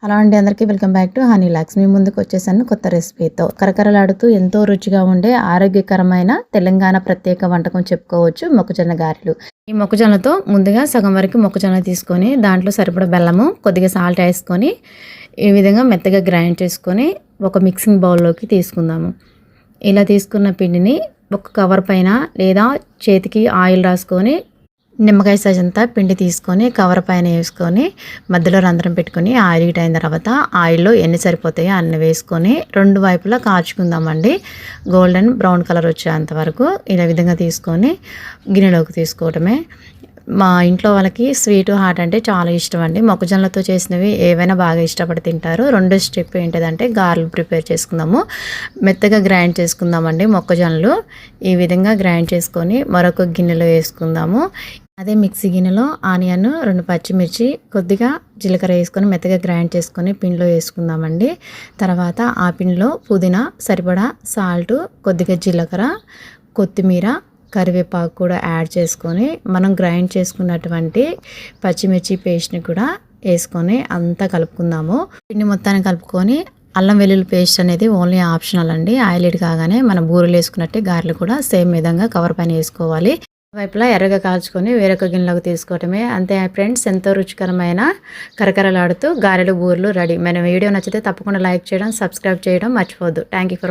Hello అండి, అందరికీ welcome back to Honey Locks. మీ ముందుకు వచ్చేసాను కొత్త రెసిపీతో. కరకరలాడుతూ ఎంతో రుచిగా ఉండే ఆరోగ్యకరమైన తెలంగాణ ప్రత్యేక వంటకం చెప్పుకోవచ్చు, మొక్కజొన్న గారెలు. ఈ మొక్కజొన్నతో ముందుగా సగం వరకు మొక్కజొన్న తీసుకొని దాంట్లో సరిపడ బెల్లము, కొద్దిగా సాల్ట్ వేసుకొని ఈ విధంగా మెత్తగా గ్రైండ్ చేసుకొని ఒక మిక్సింగ్ బౌల్లోకి తీసుకుందాము. ఇలా తీసుకున్న పిండిని ఒక కవర్ పైన లేదా చేతికి ఆయిల్ రాసుకొని నిమ్మకాయ సైజ్ అంతా పిండి తీసుకొని కవర్ పైన వేసుకొని మధ్యలో రంధ్రం పెట్టుకొని ఆయిల్ హీట్ అయిన తర్వాత ఆయిల్లో ఎన్ని సరిపోతాయో అన్ని వేసుకొని రెండు వైపులా కాల్చుకుందామండి. గోల్డెన్ బ్రౌన్ కలర్ వచ్చేంత వరకు ఇలా విధంగా తీసుకొని గిన్నెలోకి తీసుకోవటమే. మా ఇంట్లో వాళ్ళకి స్వీట్ హాట్ అంటే చాలా ఇష్టం అండి. మొక్కజొన్నలతో చేసినవి ఏవైనా బాగా ఇష్టపడి తింటారు. రెండో స్టెప్ ఏంటిదంటే గారెలు ప్రిపేర్ చేసుకుందాము. మెత్తగా గ్రైండ్ చేసుకుందామండి మొక్కజొన్నలు. ఈ విధంగా గ్రైండ్ చేసుకొని మరొక గిన్నెలో వేసుకుందాము. అదే మిక్సీ గిన్నెలో ఆనియన్, 2 పచ్చిమిర్చి, కొద్దిగా జీలకర్ర వేసుకొని మెత్తగా గ్రైండ్ చేసుకొని పిండిలో వేసుకుందామండి. తర్వాత ఆ పిండిలో పుదీనా, సరిపడా సాల్ట్, కొద్దిగా జీలకర్ర, కొత్తిమీర, కరివేపాకు కూడా యాడ్ చేసుకొని మనం గ్రైండ్ చేసుకున్నటువంటి పచ్చిమిర్చి పేస్ట్ని కూడా వేసుకొని అంతా కలుపుకుందాము. పిండి మొత్తాన్ని కలుపుకొని అల్లం వెల్లుల్లి పేస్ట్ అనేది ఓన్లీ ఆప్షనల్ అండి. ఆయిల్ హీట్ కాగానే మనం బూరెలు వేసుకున్నట్టే గారెలు కూడా సేమ్ విధంగా కవర్ పైన వేసుకోవాలి. వైపులా ఎర్రగా కాల్చుకొని వేరొక గిన్నెలోకి తీసుకోవటమే. అంతే ఫ్రెండ్స్, ఎంతో రుచికరమైన కరకరలాడుతూ గారెలు బూరెలు రెడీ. మన వీడియో నచ్చితే తప్పకుండా లైక్ చేయడం, సబ్స్క్రైబ్ చేయడం మర్చిపోవద్దు. Thank you for